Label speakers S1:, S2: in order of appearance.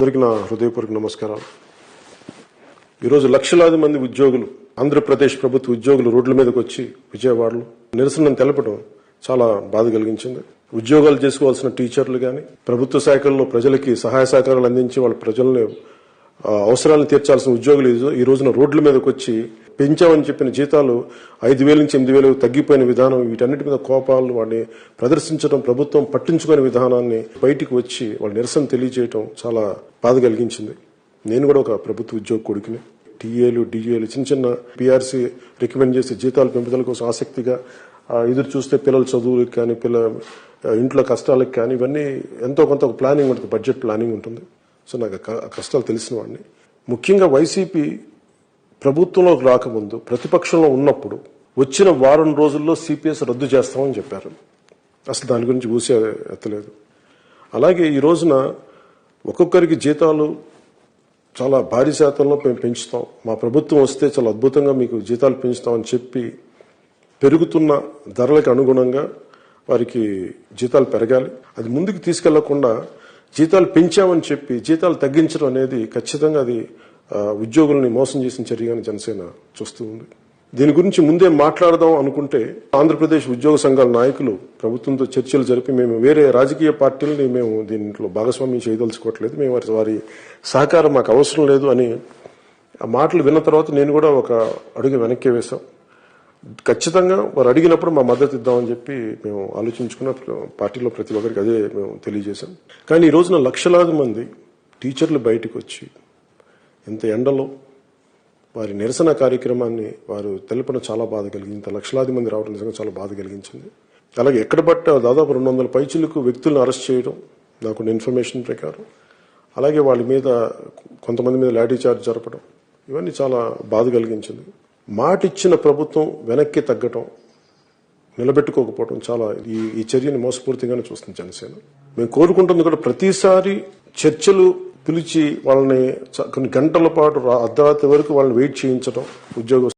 S1: అందరికీ నా హృదయపూర్వక నమస్కారాలు. ఈరోజు లక్షలాది మంది ఉద్యోగులు, ఆంధ్రప్రదేశ్ ప్రభుత్వ ఉద్యోగులు రోడ్ల మీదకి వచ్చి విజయవాడలో నిరసనను తెలపడం చాలా బాధ కలిగించింది. ఉద్యోగాలు చేసుకోవాల్సిన టీచర్లు గాని, ప్రభుత్వ శాఖల్లో ప్రజలకి సహాయ సహకారాలు అందించి వాళ్ళ ప్రజల్ని అవసరాలను తీర్చాల్సిన ఉద్యోగులు ఈ రోజున రోడ్ల మీదకి వచ్చి పెంచామని చెప్పిన జీతాలు 5,000 నుంచి 8,000 తగ్గిపోయిన విధానం, వీటన్నిటి మీద కోపాలు వాడిని ప్రదర్శించడం, ప్రభుత్వం పట్టించుకునే విధానాన్ని బయటికి వచ్చి వాళ్ళ నిరసన తెలియజేయడం చాలా బాధ కలిగించింది. నేను కూడా ఒక ప్రభుత్వ ఉద్యోగ కొడుకుని. టీఏలు, డిఏలు, చిన్న చిన్న పీఆర్సీ రికమెండ్ చేసే జీతాల పెంపుదల కోసం ఆసక్తిగా ఎదురు చూస్తే పిల్లల చదువులకు కానీ, ఇంట్లో కష్టాలకు కానీ, ఇవన్నీ ఎంతో కొంత ఒక ప్లానింగ్ ఉంటుంది, బడ్జెట్ ప్లానింగ్ ఉంటుంది. సో నాకు కష్టాలు తెలిసిన వాడిని. ముఖ్యంగా వైసీపీ ప్రభుత్వంలోకి రాకముందు ప్రతిపక్షంలో ఉన్నప్పుడు వచ్చిన వారం రోజుల్లో సిపిఎస్ రద్దు చేస్తామని చెప్పారు. అసలు దాని గురించి ఊసే ఎత్తలేదు. అలాగే ఈ రోజున ఒక్కొక్కరికి జీతాలు చాలా భారీ శాతంలో మేము పెంచుతాం, మా ప్రభుత్వం వస్తే చాలా అద్భుతంగా మీకు జీతాలు పెంచుతామని చెప్పి పెరుగుతున్న ధరలకు అనుగుణంగా వారికి జీతాలు పెరగాలి. అది ముందుకు తీసుకెళ్లకుండా జీతాలు పెంచామని చెప్పి జీతాలు తగ్గించడం అనేది ఖచ్చితంగా అది ఉద్యోగుల్ని మోసం చేసిన చర్యగానే జనసేన చూస్తూ ఉంది. దీని గురించి ముందే మాట్లాడదాం అనుకుంటే ఆంధ్రప్రదేశ్ ఉద్యోగ సంఘాల నాయకులు ప్రభుత్వంతో చర్చలు జరిపి మేము వేరే రాజకీయ పార్టీలని మేము దీంట్లో భాగస్వామ్యం చేయదలుచుకోవట్లేదు, మేము వారి సహకారం మాకు అవసరం లేదు అని ఆ మాటలు విన్న తర్వాత నేను కూడా ఒక అడుగు వెనక్కి వేశాం. ఖచ్చితంగా వారు అడిగినప్పుడు మా మద్దతు ఇద్దామని చెప్పి మేము ఆలోచించుకున్న పార్టీలో ప్రతి ఒక్కరికి అదే మేము తెలియజేశాం. కానీ ఈ రోజున లక్షలాది మంది టీచర్లు బయటకు వచ్చి ఇంత ఎండలో వారి నిరసన కార్యక్రమాన్ని వారు తెలపడం చాలా బాధ కలిగింది. లక్షలాది మంది రావడం నిజంగా చాలా బాధ కలిగించింది. అలాగే ఎక్కడ పట్ట దాదాపు 200 పైచిలకు వ్యక్తులను అరెస్ట్ చేయడం నాకున్న ఇన్ఫర్మేషన్ ప్రకారం, అలాగే వాళ్ళ మీద కొంతమంది మీద లాఠీ చార్జ్ జరపడం, ఇవన్నీ చాలా బాధ కలిగించింది. మాట ఇచ్చిన ప్రభుత్వం వెనక్కి తగ్గటం, నిలబెట్టుకోకపోవడం చాలా ఈ చర్యని మోసపూర్తిగానే చూస్తుంది జనసేన. మేము కోరుకుంటుంది కూడా ప్రతిసారి చర్చలు పిలిచి వాళ్ళని కొన్ని గంటల పాటు అర్ధరాత్రి వరకు వాళ్ళని వెయిట్ చేయించడం ఉద్యోగ